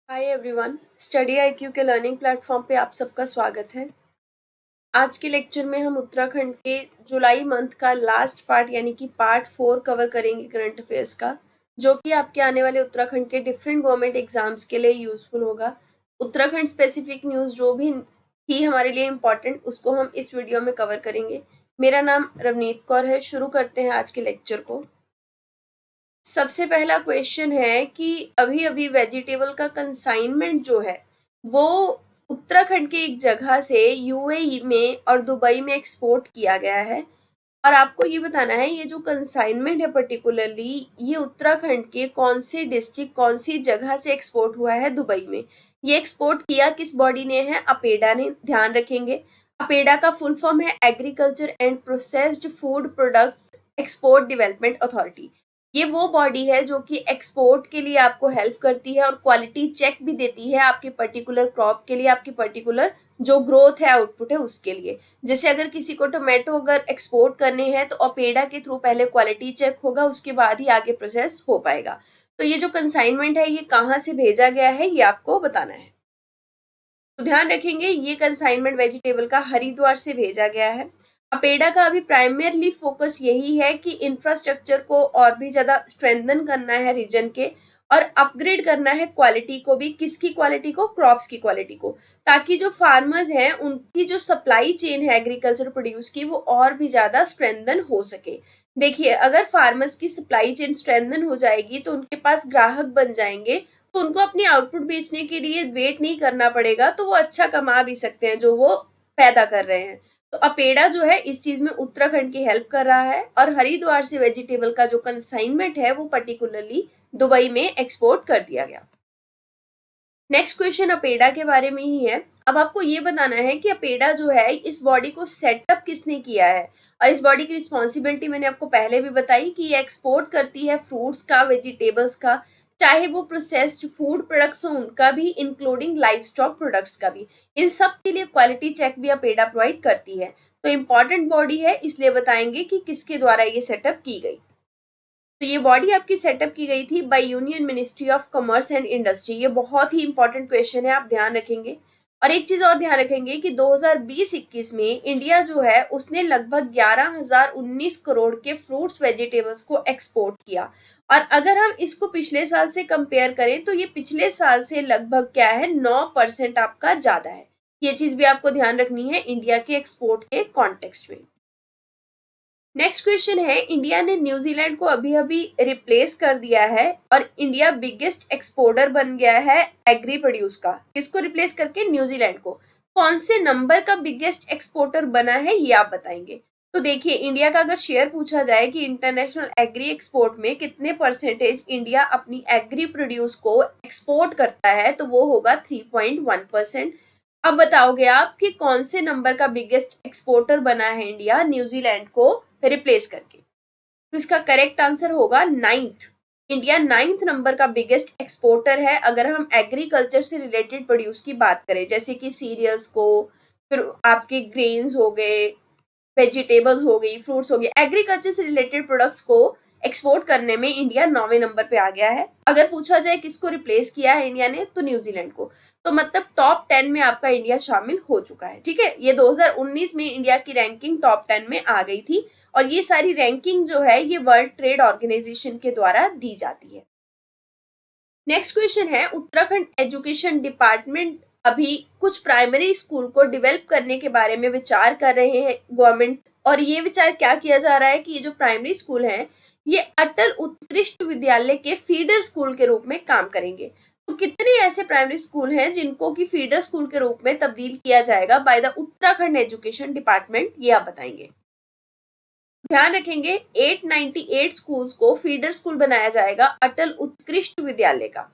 Hi everyone, study IQ के learning platform पे आप सबका स्वागत है। आज के लेक्चर में हम उत्तराखंड के जुलाई मंथ का लास्ट पार्ट यानी कि पार्ट 4 कवर करेंगे करंट अफेयर्स का, जो कि आपके आने वाले उत्तराखंड के डिफरेंट गवर्नमेंट एग्जाम्स के लिए यूजफुल होगा। उत्तराखंड स्पेसिफिक न्यूज़ जो भी थी हमारे लिए इम्पोर्टेंट, उसको हम इस वीडियो में कवर करेंगे। मेरा नाम रवनीत कौर है। शुरू करते हैं आज के लेक्चर को। सबसे पहला क्वेश्चन है कि अभी अभी वेजिटेबल का कंसाइनमेंट जो है वो उत्तराखंड के एक जगह से यूएई में और दुबई में एक्सपोर्ट किया गया है। और आपको ये बताना है ये जो कंसाइनमेंट है पर्टिकुलरली ये उत्तराखंड के कौन से डिस्ट्रिक्ट कौन सी जगह से एक्सपोर्ट हुआ है दुबई में। ये एक्सपोर्ट किया किस बॉडी ने है? अपेडा ने। ध्यान रखेंगे, अपेडा का फुल फॉर्म है agriculture and processed food product export development authority. ये वो बॉडी है जो कि एक्सपोर्ट के लिए आपको हेल्प करती है और क्वालिटी चेक भी देती है आपके पर्टिकुलर क्रॉप के लिए, आपकी पर्टिकुलर जो ग्रोथ है आउटपुट है उसके लिए। जैसे अगर किसी को टोमेटो अगर एक्सपोर्ट करने हैं तो अपेडा के थ्रू पहले क्वालिटी चेक होगा, उसके बाद ही आगे प्रोसेस हो पाएगा। तो ये जो कंसाइनमेंट है ये कहाँ से भेजा गया है ये आपको बताना है। तो ध्यान रखेंगे ये कंसाइनमेंट वेजिटेबल का हरिद्वार से भेजा गया है। अपेडा का अभी प्राइमरली फोकस यही है कि इंफ्रास्ट्रक्चर को और भी ज्यादा स्ट्रेंथन करना है रीजन के, और अपग्रेड करना है क्वालिटी को भी। किसकी क्वालिटी को? क्रॉप्स की क्वालिटी को, ताकि जो फार्मर्स हैं उनकी जो सप्लाई चेन है एग्रीकल्चर प्रोड्यूस की वो और भी ज्यादा स्ट्रेंथन हो सके। देखिए, अगर फार्मर्स की सप्लाई चेन स्ट्रेंथन हो जाएगी तो उनके पास ग्राहक बन जाएंगे, तो उनको अपनी आउटपुट बेचने के लिए वेट नहीं करना पड़ेगा, तो वो अच्छा कमा भी सकते हैं जो वो पैदा कर रहे हैं। तो अपेडा जो है इस चीज में उत्तराखंड की हेल्प कर रहा है, और हरिद्वार से वेजिटेबल का जो कंसाइनमेंट है वो पर्टिकुलरली दुबई में एक्सपोर्ट कर दिया गया। नेक्स्ट क्वेश्चन अपेडा के बारे में ही है। अब आपको ये बताना है कि अपेडा जो है इस बॉडी को सेटअप किसने किया है, और इस बॉडी की रिस्पॉन्सिबिलिटी मैंने आपको पहले भी बताई कि ये एक्सपोर्ट करती है फ्रूट्स का, वेजिटेबल्स का, चाहे वो प्रोसेस्ड फूड प्रोडक्ट्स हो उनका भी, इंक्लूडिंग लाइफ स्टॉक प्रोडक्ट्स का भी। इन सब के लिए क्वालिटी चेक भी अपेडा प्रोवाइड करती है। तो इम्पॉर्टेंट बॉडी है, इसलिए बताएंगे कि किसके द्वारा ये सेटअप की गई। तो ये बॉडी आपकी सेटअप की गई थी by union ministry of commerce and industry. ये बहुत ही इंपॉर्टेंट क्वेश्चन है, आप ध्यान रखेंगे। और एक चीज और ध्यान रखेंगे कि 2020-21 में इंडिया जो है उसने लगभग 11,019 करोड़ के फ्रूट्स वेजिटेबल्स को एक्सपोर्ट किया। और अगर हम इसको पिछले साल से कंपेयर करें तो ये पिछले साल से लगभग क्या है, 9% आपका ज्यादा है। ये चीज भी आपको ध्यान रखनी है इंडिया के एक्सपोर्ट के कॉन्टेक्स्ट में। नेक्स्ट क्वेश्चन है, इंडिया ने न्यूजीलैंड को अभी अभी रिप्लेस कर दिया है और इंडिया बिगेस्ट एक्सपोर्टर बन गया है एग्री प्रोड्यूस का। इसको रिप्लेस करके न्यूजीलैंड को कौन से नंबर का बिगेस्ट एक्सपोर्टर बना है ये आप बताएंगे। तो देखिए, इंडिया का अगर शेयर पूछा जाए कि इंटरनेशनल एग्री एक्सपोर्ट में कितने परसेंटेज इंडिया अपनी एग्री प्रोड्यूस को एक्सपोर्ट करता है तो वो होगा 3.1%। अब बताओगे आप कि कौन से नंबर का बिगेस्ट एक्सपोर्टर बना है इंडिया न्यूजीलैंड को रिप्लेस करके। तो इसका करेक्ट आंसर होगा 9th। इंडिया 9th नंबर का बिगेस्ट एक्सपोर्टर है अगर हम एग्रीकल्चर से रिलेटेड प्रोड्यूस की बात करें, जैसे कि सीरियल्स को, फिर आपके ग्रेन्स हो गए, वेजिटेबल्स हो गई, फ्रूट्स हो गए, एग्रीकल्चर से रिलेटेड प्रोडक्ट्स को एक्सपोर्ट करने में इंडिया 9वें नंबर पे आ गया है। अगर पूछा जाए किसको रिप्लेस किया है इंडिया ने तो न्यूजीलैंड को। तो मतलब टॉप 10 में आपका इंडिया शामिल हो चुका है। ठीक है, ये 2019 में इंडिया की रैंकिंग टॉप 10 में आ गई थी, और ये सारी रैंकिंग जो है ये वर्ल्ड ट्रेड ऑर्गेनाइजेशन के द्वारा दी जाती है। नेक्स्ट क्वेश्चन है, उत्तराखंड एजुकेशन डिपार्टमेंट अभी कुछ प्राइमरी स्कूल को डेवलप करने के बारे में विचार कर रहे हैं गवर्नमेंट। और ये विचार क्या किया जा रहा है कि ये जो प्राइमरी स्कूल हैं ये अटल उत्कृष्ट विद्यालय के फीडर स्कूल के रूप में काम करेंगे। तो कितने ऐसे प्राइमरी स्कूल हैं जिनको कि फीडर स्कूल के रूप में तब्दील किया जाएगा by the Uttarakhand education department, ये आप बताएंगे। ध्यान रखेंगे 898 स्कूल्स को फीडर स्कूल बनाया जाएगा अटल उत्कृष्ट विद्यालय का,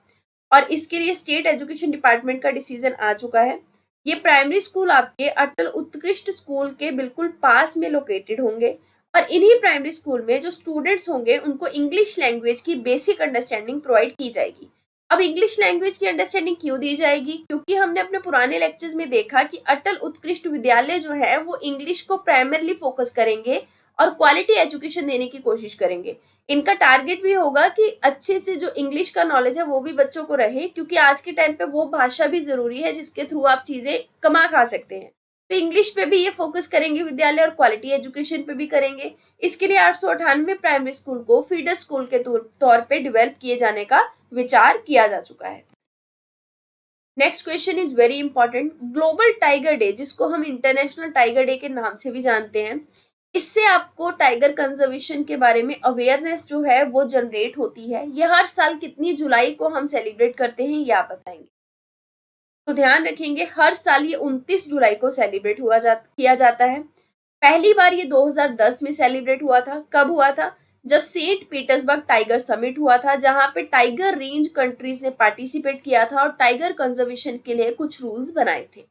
और इसके लिए स्टेट एजुकेशन डिपार्टमेंट का डिसीजन आ चुका है। ये प्राइमरी स्कूल आपके अटल उत्कृष्ट स्कूल के बिल्कुल पास में लोकेटेड होंगे, और इन्हीं प्राइमरी स्कूल में जो स्टूडेंट्स होंगे उनको इंग्लिश लैंग्वेज की बेसिक अंडरस्टैंडिंग प्रोवाइड की जाएगी। अब इंग्लिश लैंग्वेज की अंडरस्टैंडिंग क्यों दी जाएगी? क्योंकि हमने अपने पुराने लेक्चर्स में देखा कि अटल उत्कृष्ट विद्यालय जो है वो इंग्लिश को प्राइमरली फोकस करेंगे, और क्वालिटी एजुकेशन देने की कोशिश करेंगे। इनका टारगेट भी होगा कि अच्छे से जो इंग्लिश का नॉलेज है वो भी बच्चों को रहे, क्योंकि आज के टाइम पे वो भाषा भी जरूरी है जिसके थ्रू आप चीजें कमा खा सकते हैं। तो इंग्लिश पे भी ये फोकस करेंगे विद्यालय और क्वालिटी एजुकेशन पे भी करेंगे। इसके लिए 898 प्राइमरी स्कूल को फीडर स्कूल के तौर पे डेवलप किए जाने का विचार किया जा चुका है। Next question is very important. Global tiger day, जिसको हम इंटरनेशनल टाइगर डे के नाम से भी जानते हैं, इससे आपको टाइगर कंजर्वेशन के बारे में अवेयरनेस जो है वो जनरेट होती है। ये हर साल कितनी जुलाई को हम सेलिब्रेट करते हैं ये आप बताएंगे। तो ध्यान रखेंगे, हर साल ये 29 जुलाई को सेलिब्रेट किया जाता है। पहली बार ये 2010 में सेलिब्रेट हुआ था। कब हुआ था? जब सेंट पीटर्सबर्ग टाइगर समिट हुआ था, जहां पे टाइगर रेंज कंट्रीज ने पार्टिसिपेट किया था और टाइगर कंजर्वेशन के लिए कुछ रूल्स बनाए थे।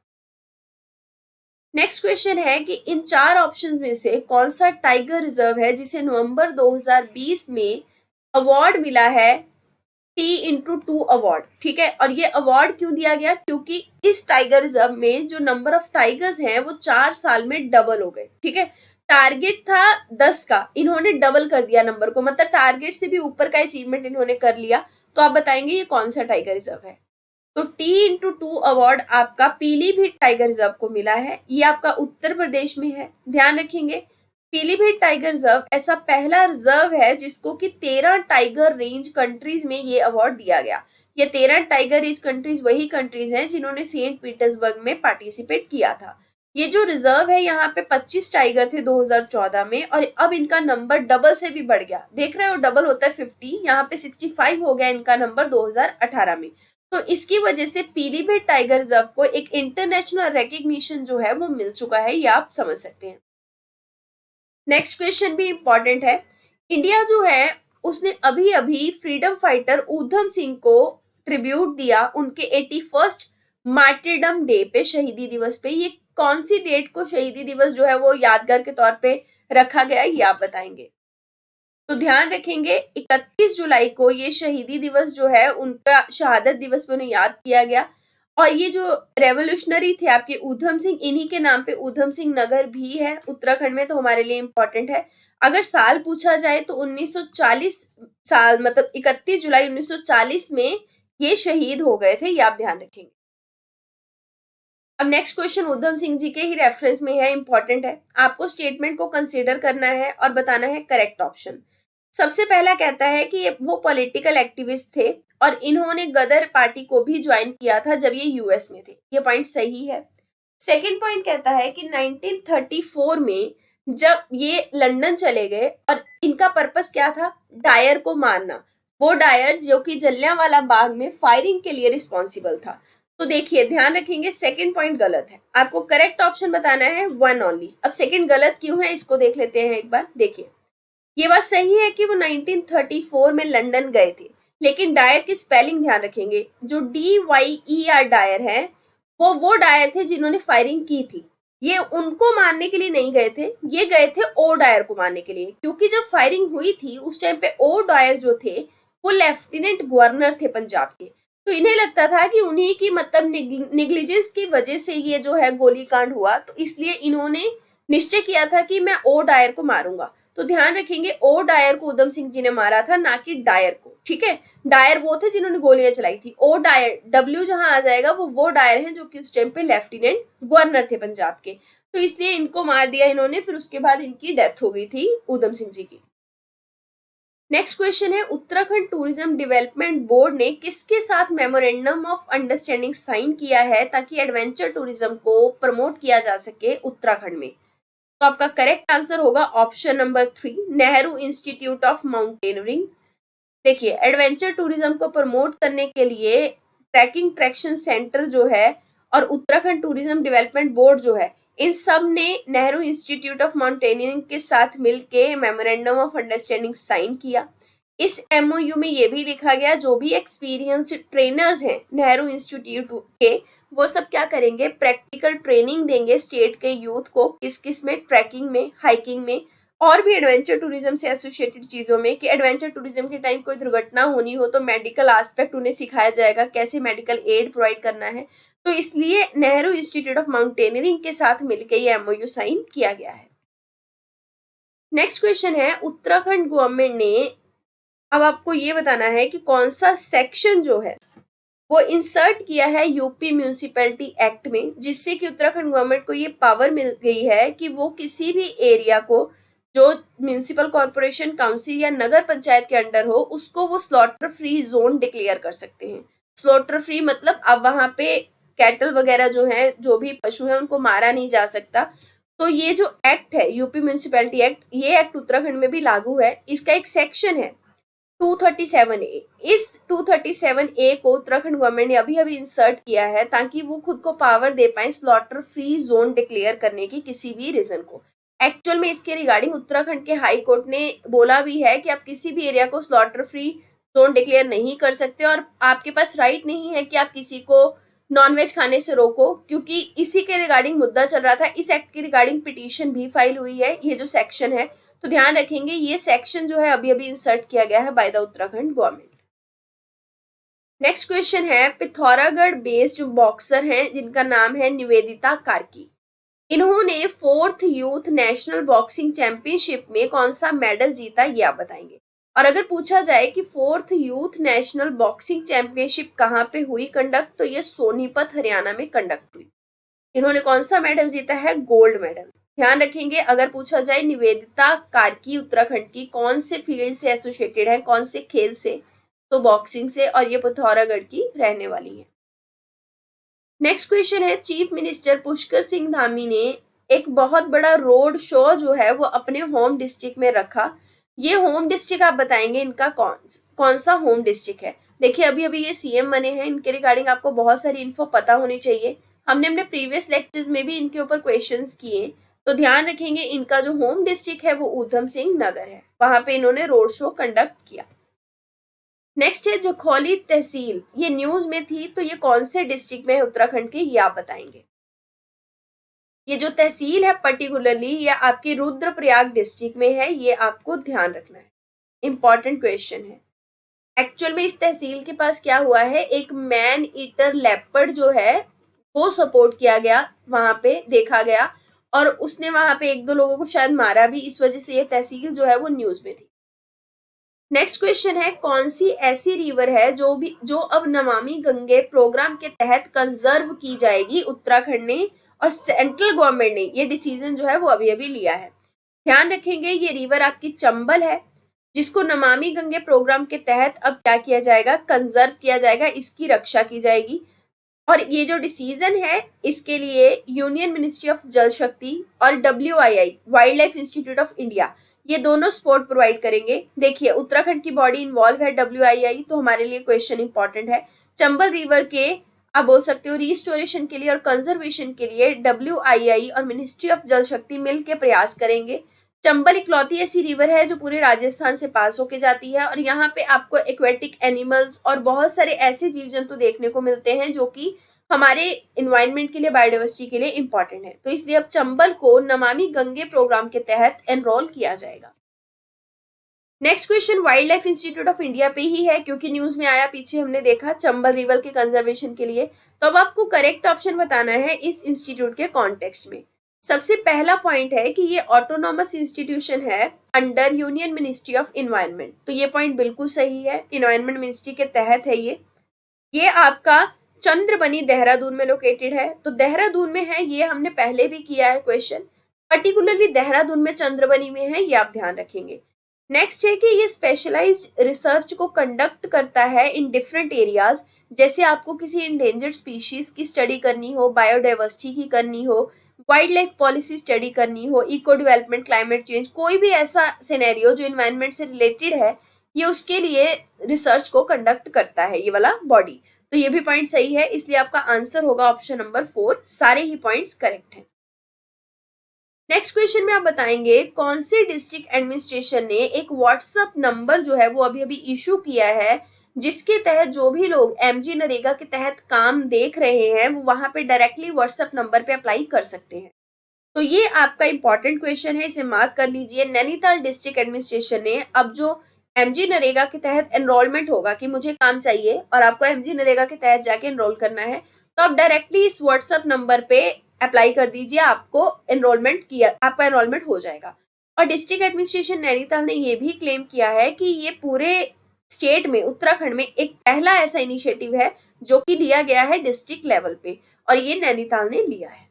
नेक्स्ट क्वेश्चन है कि इन 4 ऑप्शंस में से कौन सा टाइगर रिजर्व है जिसे नवंबर 2020 में अवार्ड मिला है, T/2 अवार्ड। ठीक है, और ये अवार्ड क्यों दिया गया? क्योंकि इस टाइगर रिजर्व में जो नंबर ऑफ टाइगर्स हैं वो 4 साल में डबल हो गए। ठीक है, टारगेट था 10 का, इन्होंने डबल कर दिया नंबर को, मतलब टारगेट से भी ऊपर का अचीवमेंट इन्होंने कर लिया। तो आप बताएंगे ये कौन सा टाइगर रिजर्व है? तो T/2 अवार्ड आपका पीलीभीत टाइगर रिजर्व को मिला है। ये आपका उत्तर प्रदेश में है। ध्यान रखेंगे, पीलीभीत टाइगर रिजर्व ऐसा पहला रिजर्व है जिसको कि 13 टाइगर रेंज कंट्रीज में ये अवार्ड दिया गया। ये 13 टाइगर रेंज कंट्रीज वही कंट्रीज हैं जिन्होंने सेंट पीटर्सबर्ग में पार्टिसिपेट किया था। ये जो रिजर्व है यहाँ पे 25 टाइगर थे 2014 में, और अब इनका नंबर डबल से भी बढ़ गया। देख रहे हो, डबल होता है 50, यहाँ पे 65 हो गया इनका नंबर 2018 में। तो इसकी वजह से पीलीभीत टाइगर रिजर्व को एक इंटरनेशनल रिकग्निशन जो है वो मिल चुका है, ये आप समझ सकते हैं। नेक्स्ट क्वेश्चन भी इंपॉर्टेंट है। इंडिया जो है उसने अभी अभी फ्रीडम फाइटर ऊधम सिंह को ट्रिब्यूट दिया उनके 81st मार्टिरडम डे पे, शहीदी दिवस पे। ये कौन सी डेट को शहीदी दिवस जो है वो यादगार के तौर पे रखा गया, ये आप बताएंगे। तो ध्यान रखेंगे 31 जुलाई को ये शहीदी दिवस जो है उनका शहादत दिवस पे उन्हें याद किया गया। और ये जो रेवोल्यूशनरी थे आपके ऊधम सिंह, इन्हीं के नाम पे ऊधम सिंह नगर भी है उत्तराखंड में, तो हमारे लिए इंपॉर्टेंट है। अगर साल पूछा जाए तो 1940 साल, मतलब 31 जुलाई 1940 में ये शहीद हो गए थे, ये आप ध्यान रखेंगे। अब नेक्स्ट क्वेश्चन ऊधम सिंह जी के ही रेफरेंस में है, इंपॉर्टेंट है। आपको स्टेटमेंट को कंसीडर करना है और बताना है करेक्ट ऑप्शन। सबसे पहला कहता है कि वो पॉलिटिकल एक्टिविस्ट थे और इन्होंने गदर पार्टी को भी ज्वाइन किया था जब ये यूएस में थे। ये पॉइंट सही है। सेकंड पॉइंट कहता है कि 1934 में जब ये लंदन चले गए और इनका पर्पस क्या था? डायर को मारना। वो डायर जो कि जलियांवाला बाग में फायरिंग के लिए रिस्पॉन्सिबल था। तो देखिए, ध्यान रखेंगे, सेकंड पॉइंट गलत है। आपको करेक्ट ऑप्शन बताना है वन ओनली। अब सेकंड गलत क्यों है इसको देख लेते हैं एक बार। देखिए, ये बात सही है कि वो 1934 में लंदन गए थे, लेकिन डायर की स्पेलिंग ध्यान रखेंगे। जो DYER डायर है वो डायर थे जिन्होंने फायरिंग की थी। ये उनको मारने के लिए नहीं गए थे, ये गए थे ओ डायर को मारने के लिए, क्योंकि जब फायरिंग हुई थी उस टाइम पे ओ डायर जो थे वो लेफ्टिनेंट गवर्नर थे पंजाब के। तो इन्हें लगता था कि उन्हीं की मतलब निग्लिजेंस की वजह से ये जो है गोलीकांड हुआ, तो इसलिए इन्होंने निश्चय किया था कि मैं ओ डायर को मारूंगा। तो ध्यान रखेंगे, ओ डायर को ऊधम सिंह जी ने मारा था, ना कि डायर को। ठीक है, डायर वो थे जिन्होंने गोलियां चलाई थी। ओ डायर, डब्ल्यू जहां आ जाएगा वो डायर हैं जो कि उस टाइम पे लेफ्टिनेंट गवर्नर थे पंजाब के। तो इसलिए इनको मार दिया इन्होंने, फिर उसके बाद इनकी डेथ हो गई थी ऊधम सिंह जी की। नेक्स्ट क्वेश्चन है, उत्तराखंड टूरिज्म डेवलपमेंट बोर्ड ने किसके साथ मेमोरेंडम ऑफ अंडरस्टैंडिंग साइन किया है ताकि एडवेंचर टूरिज्म को प्रमोट किया जा सके उत्तराखंड में? तो आपका करेक्ट आंसर होगा option number 3, Nehru institute of mountaineering. देखिए, एडवेंचर टूरिज्म को प्रमोट करने के लिए ट्रैकिंग ट्रैक्शन सेंटर जो है और उत्तराखंड टूरिज्म डेवलपमेंट बोर्ड जो है, इन सब ने नेहरू इंस्टीट्यूट ऑफ माउंटेनियरिंग के साथ मिलके मेमोरेंडम ऑफ अंडरस्टैंडिंग साइन किया। इस MOU में ये भी लिखा गया जो भी एक्सपीरियंस्ड ट्रेनर्स हैं नेहरू इंस्टीट्यूट के, वो सब क्या करेंगे? प्रैक्टिकल ट्रेनिंग देंगे स्टेट के यूथ को, किस किस में? ट्रैकिंग में, हाइकिंग में, और भी एडवेंचर टूरिज्म से एसोसिएटेड चीजों में। कि एडवेंचर टूरिज्म के टाइम कोई दुर्घटना होनी हो तो मेडिकल एस्पेक्ट उन्हें सिखाया जाएगा, कैसे मेडिकल एड प्रोवाइड करना है। तो इसलिए नेहरू इंस्टीट्यूट ऑफ माउंटेनियरिंग के साथ मिलकर ये MOU साइन किया गया है। नेक्स्ट क्वेश्चन है, उत्तराखंड गवर्नमेंट ने, अब आपको ये बताना है कि कौन सा सेक्शन जो है वो इंसर्ट किया है यूपी म्यूनिसिपैलिटी एक्ट में, जिससे कि उत्तराखंड गवर्नमेंट को ये पावर मिल गई है कि वो किसी भी एरिया को जो म्यूनिसिपल कॉर्पोरेशन, काउंसिल या नगर पंचायत के अंडर हो, उसको वो स्लॉटर फ्री जोन डिक्लेयर कर सकते हैं। स्लॉटर फ्री मतलब अब वहां पे कैटल वगैरह जो है, जो भी पशु है, उनको मारा नहीं जा सकता। तो ये जो एक्ट है यूपी म्यूनिसिपैलिटी एक्ट, ये एक्ट उत्तराखंड में भी लागू है। इसका एक सेक्शन है 237A। इस 237A को उत्तराखंड गवर्नमेंट ने अभी अभी इंसर्ट किया है ताकि वो खुद को पावर दे पाए स्लॉटर फ्री जोन डिक्लेयर करने की किसी भी रीजन को। एक्चुअल में इसके रिगार्डिंग उत्तराखंड के हाई कोर्ट ने बोला भी है कि आप किसी भी एरिया को स्लॉटर फ्री जोन डिक्लेयर नहीं कर सकते और आपके पास राइट नहीं है कि आप किसी को नॉनवेज खाने से रोको, क्योंकि इसी के रिगार्डिंग मुद्दा चल रहा था। इस एक्ट के रिगार्डिंग पिटीशन भी फाइल हुई है, ये जो सेक्शन है। तो ध्यान रखेंगे ये सेक्शन जो है अभी अभी इंसर्ट किया गया है by the Uttarakhand government. Next question है, पिथौरागढ़ बेस्ड बॉक्सर हैं जिनका नाम है निवेदिता कार्की। इन्होंने 4th youth national boxing championship में कौन सा मेडल जीता, ये आप बताएंगे। और अगर पूछा जाए कि 4th youth national boxing championship कहाँ पे हुई कंडक्ट, तो ये सोनीपत हरियाणा में कंडक्ट हुई। इन्होंने कौन सा मेडल जीता है, गोल्ड मेडल। ध्यान रखेंगे अगर पूछा जाए निवेदिता कार्की उत्तराखंड की कौन से फील्ड से एसोसिएटेड है, कौन से खेल से, तो बॉक्सिंग से, और ये पिथौरागढ़ की रहने वाली है। नेक्स्ट क्वेश्चन है, चीफ मिनिस्टर पुष्कर सिंह धामी ने एक बहुत बड़ा रोड शो जो है वो अपने होम डिस्ट्रिक्ट में रखा। ये होम डिस्ट्रिक्ट आप बताएंगे इनका कौन सा होम डिस्ट्रिक्ट है। देखिए अभी अभी ये सीएम बने हैं, इनके रिगार्डिंग आपको बहुत सारी इन्फो पता होनी चाहिए। हमने अपने प्रीवियस लेक्चर्स में भी इनके ऊपर क्वेश्चंस किए। तो ध्यान रखेंगे इनका जो होम डिस्ट्रिक्ट है वो ऊधम सिंह नगर है, वहां पे इन्होंने रोड शो कंडक्ट किया। नेक्स्ट है जखौली तहसील, ये न्यूज में थी, तो ये कौन से डिस्ट्रिक्ट में है उत्तराखंड के, ये आप बताएंगे। ये जो तहसील है पर्टिकुलरली ये आपकी रुद्रप्रयाग डिस्ट्रिक्ट में है, ये आपको ध्यान रखना है, इंपॉर्टेंट क्वेश्चन है। एक्चुअल में इस तहसील के पास क्या हुआ है, एक मैन ईटर लेपर्ड जो है वो सपोर्ट किया गया, वहां पे देखा गया और उसने वहां पे एक दो लोगों को शायद मारा भी, इस वजह से ये तहसील जो है वो न्यूज में थी। नेक्स्ट क्वेश्चन है, कौन सी ऐसी रिवर है जो अब नमामि गंगे प्रोग्राम के तहत कंजर्व की जाएगी उत्तराखंड ने, और सेंट्रल गवर्नमेंट ने ये डिसीजन जो है वो अभी अभी लिया है। ध्यान रखेंगे ये रिवर आपकी चंबल है, जिसको नमामि गंगे प्रोग्राम के तहत अब क्या किया जाएगा, कंजर्व किया जाएगा, इसकी रक्षा की जाएगी। और ये जो डिसीजन है इसके लिए यूनियन मिनिस्ट्री ऑफ जल शक्ति और WII wild life institute of India ये दोनों सपोर्ट प्रोवाइड करेंगे। देखिए उत्तराखंड की बॉडी इन्वॉल्व है WII, तो हमारे लिए क्वेश्चन इंपॉर्टेंट है। चंबल रिवर के आप बोल सकते हो रिस्टोरेशन के लिए और कंजर्वेशन के लिए WII और मिनिस्ट्री ऑफ जल शक्ति मिलकर प्रयास करेंगे। चंबल इकलौती ऐसी रिवर है जो पूरे राजस्थान से पास होके जाती है और यहाँ पे आपको एक्वेटिक एनिमल्स और बहुत सारे ऐसे जीव जंतु देखने को मिलते हैं जो कि हमारे इन्वायरमेंट के लिए, बायोडाइवर्सिटी के लिए इंपॉर्टेंट है। तो इसलिए अब चंबल को नमामि गंगे प्रोग्राम के तहत एनरोल किया जाएगा। Next question wild life institute of India पे ही है, क्योंकि न्यूज में आया, पीछे हमने देखा चंबल रिवर के कंजर्वेशन के लिए। तो अब आपको करेक्ट ऑप्शन बताना है इस इंस्टीट्यूट के कॉन्टेक्स्ट में। सबसे पहला पॉइंट है कि ये ऑटोनॉमस इंस्टीट्यूशन है under union ministry of environment, तो ये पॉइंट बिल्कुल सही है, इन्वायरमेंट मिनिस्ट्री के तहत है ये आपका चंद्रबनी देहरादून में लोकेटेड है। तो देहरादून में है, ये हमने पहले भी किया है क्वेश्चन, पर्टिकुलरली देहरादून में चंद्रबनी में है, ये आप ध्यान रखेंगे। नेक्स्ट है कि ये स्पेशलाइज्ड रिसर्च को कंडक्ट करता है इन डिफरेंट एरियाज, जैसे आपको किसी इंडेंजर्ड स्पीशीज की स्टडी करनी हो, बायोडाइवर्सिटी की करनी हो, वाइल्ड लाइफ पॉलिसी स्टडी करनी हो, इको डेवलपमेंट, क्लाइमेट चेंज, कोई भी ऐसा सिनेरियो जो इन्वायरमेंट से रिलेटेड है, ये उसके लिए रिसर्च को कंडक्ट करता है ये वाला बॉडी। तो ये भी पॉइंट सही है, इसलिए आपका आंसर होगा ऑप्शन नंबर 4, सारे ही पॉइंट्स करेक्ट हैं। नेक्स्ट क्वेश्चन में आप बताएंगे कौन से डिस्ट्रिक्ट एडमिनिस्ट्रेशन ने एक व्हाट्सएप नंबर जो है वो अभी अभी इशू किया है, जिसके तहत जो भी लोग MG नरेगा के तहत काम देख रहे हैं वो वहां पे डायरेक्टली व्हाट्सएप नंबर पे अप्लाई कर सकते हैं। तो ये आपका इंपॉर्टेंट क्वेश्चन है, इसे मार्क कर लीजिए। नैनीताल डिस्ट्रिक्ट एडमिनिस्ट्रेशन ने अब जो MG नरेगा के तहत एनरोलमेंट होगा कि मुझे काम चाहिए और आपको MG नरेगा के तहत जाके एनरोल करना है, तो आप डायरेक्टली इस व्हाट्सएप नंबर पे अप्लाई कर दीजिए, आपका एनरोलमेंट हो जाएगा। और डिस्ट्रिक्ट एडमिनिस्ट्रेशन नैनीताल ने ये भी क्लेम किया है कि ये पूरे स्टेट में, उत्तराखंड में एक पहला ऐसा इनिशिएटिव है जो कि लिया गया है डिस्ट्रिक्ट लेवल पे, और ये नैनीताल ने लिया है।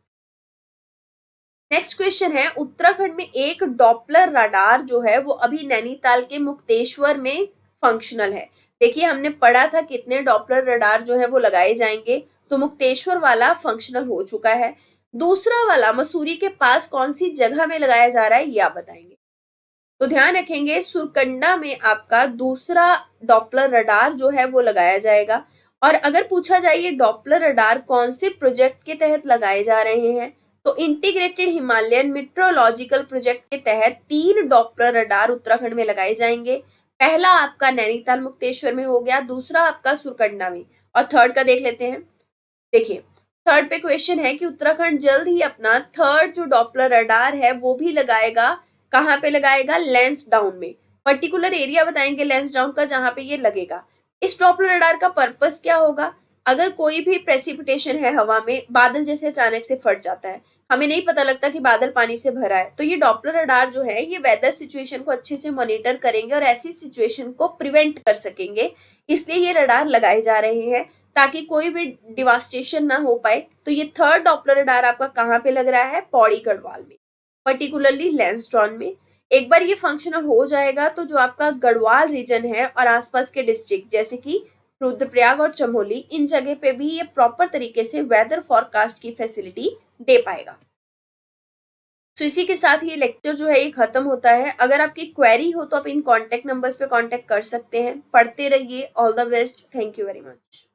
नेक्स्ट क्वेश्चन है, उत्तराखंड में एक डॉपलर रडार जो है वो अभी नैनीताल के मुक्तेश्वर में फंक्शनल है। देखिए हमने पढ़ा था कितने डॉपलर रडार जो है वो लगाए जाएंगे, तो मुक्तेश्वर वाला फंक्शनल हो चुका है। दूसरा वाला मसूरी के पास कौन सी जगह में लगाया जा रहा है ये आप बताएंगे। तो ध्यान रखेंगे सुरकंडा में आपका दूसरा डॉपलर रडार जो है वो लगाया जाएगा। और अगर पूछा जाए ये डॉपलर रडार कौन से प्रोजेक्ट के तहत लगाए जा रहे हैं, तो इंटीग्रेटेड हिमालयन मेट्रोलॉजिकल प्रोजेक्ट के तहत 3 डॉपलर रडार उत्तराखंड में लगाए जाएंगे। पहला आपका नैनीताल मुक्तेश्वर में हो गया, दूसरा आपका सुरकंडा में, और थर्ड का देख लेते हैं। देखिए थर्ड पे क्वेश्चन है कि उत्तराखंड जल्द ही अपना थर्ड जो डॉपलर रडार है वो भी लगाएगा। कहाँ पे लगाएगा? लैंसडाउन में। पर्टिकुलर एरिया बताएंगे लैंसडाउन का जहां पे ये लगेगा। इस डॉपलर रडार का पर्पस क्या होगा? अगर कोई भी प्रेसिपिटेशन है हवा में, बादल जैसे अचानक से फट जाता है, हमें नहीं पता लगता कि बादल पानी से भरा है, तो ये डॉपलर रडार जो है ये वेदर सिचुएशन को अच्छे से मॉनिटर करेंगे और ऐसी सिचुएशन को प्रिवेंट कर सकेंगे। इसलिए ये रडार लगाए जा रहे हैं ताकि कोई भी डिवास्टेशन ना हो पाए। तो ये थर्ड डॉपलर रडार आपका कहाँ पे लग रहा है? पौड़ी गढ़वाल में, पर्टिकुलरली लैंसडाउन में। एक बार ये फंक्शनल हो जाएगा तो जो आपका गढ़वाल रीजन है और आसपास के डिस्ट्रिक्ट जैसे कि रुद्रप्रयाग और चमोली, इन जगह पे भी ये प्रॉपर तरीके से वेदर फॉरकास्ट की फैसिलिटी दे पाएगा। तो इसी के साथ ये लेक्चर जो है ये खत्म होता है। अगर आपकी क्वेरी हो तो आप इन कॉन्टेक्ट नंबर्स पे कॉन्टेक्ट कर सकते हैं। पढ़ते रहिए। All the best. Thank you very much.